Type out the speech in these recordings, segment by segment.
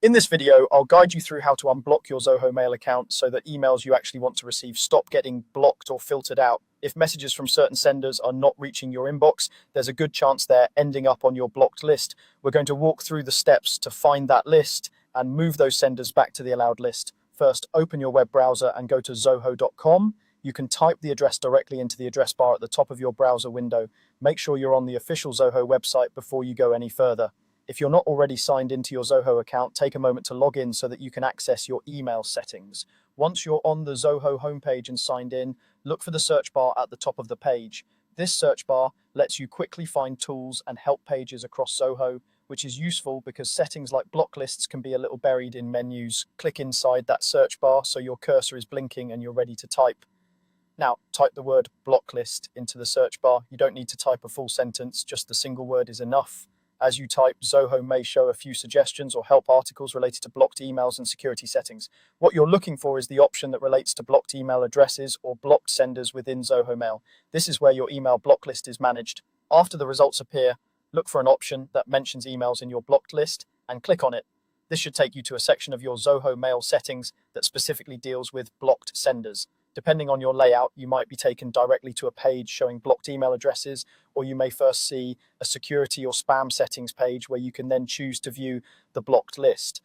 In this video, I'll guide you through how to unblock your Zoho Mail account so that emails you actually want to receive stop getting blocked or filtered out. If messages from certain senders are not reaching your inbox, there's a good chance they're ending up on your blocked list. We're going to walk through the steps to find that list and move those senders back to the allowed list. First, open your web browser and go to zoho.com. You can type the address directly into the address bar at the top of your browser window. Make sure you're on the official Zoho website before you go any further. If you're not already signed into your Zoho account, take a moment to log in so that you can access your email settings. Once you're on the Zoho homepage and signed in, look for the search bar at the top of the page. This search bar lets you quickly find tools and help pages across Zoho, which is useful because settings like block lists can be a little buried in menus. Click inside that search bar so your cursor is blinking and you're ready to type. Now, type the word block list into the search bar. You don't need to type a full sentence, just the single word is enough. As you type, Zoho may show a few suggestions or help articles related to blocked emails and security settings. What you're looking for is the option that relates to blocked email addresses or blocked senders within Zoho Mail. This is where your email block list is managed. After the results appear, look for an option that mentions emails in your blocked list and click on it. This should take you to a section of your Zoho Mail settings that specifically deals with blocked senders. Depending on your layout, you might be taken directly to a page showing blocked email addresses, or you may first see a security or spam settings page where you can then choose to view the blocked list.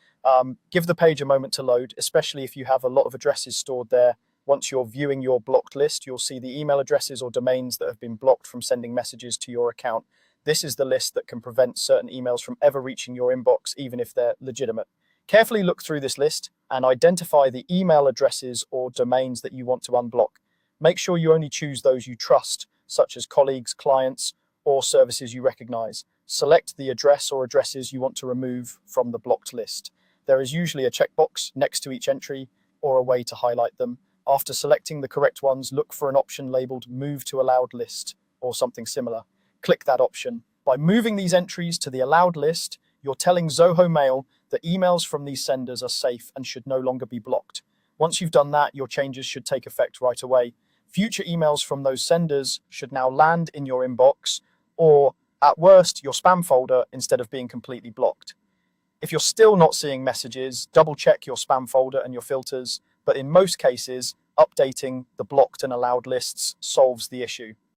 Give the page a moment to load, especially if you have a lot of addresses stored there. Once you're viewing your blocked list, you'll see the email addresses or domains that have been blocked from sending messages to your account. This is the list that can prevent certain emails from ever reaching your inbox, even if they're legitimate. Carefully look through this list and identify the email addresses or domains that you want to unblock. Make sure you only choose those you trust, such as colleagues, clients, or services you recognize. Select the address or addresses you want to remove from the blocked list. There is usually a checkbox next to each entry or a way to highlight them. After selecting the correct ones, look for an option labeled Move to Allowed List or something similar. Click that option. By moving these entries to the allowed list, you're telling Zoho Mail that emails from these senders are safe and should no longer be blocked. Once you've done that, your changes should take effect right away. Future emails from those senders should now land in your inbox or, at worst, your spam folder instead of being completely blocked. If you're still not seeing messages, double check your spam folder and your filters, but in most cases, updating the blocked and allowed lists solves the issue.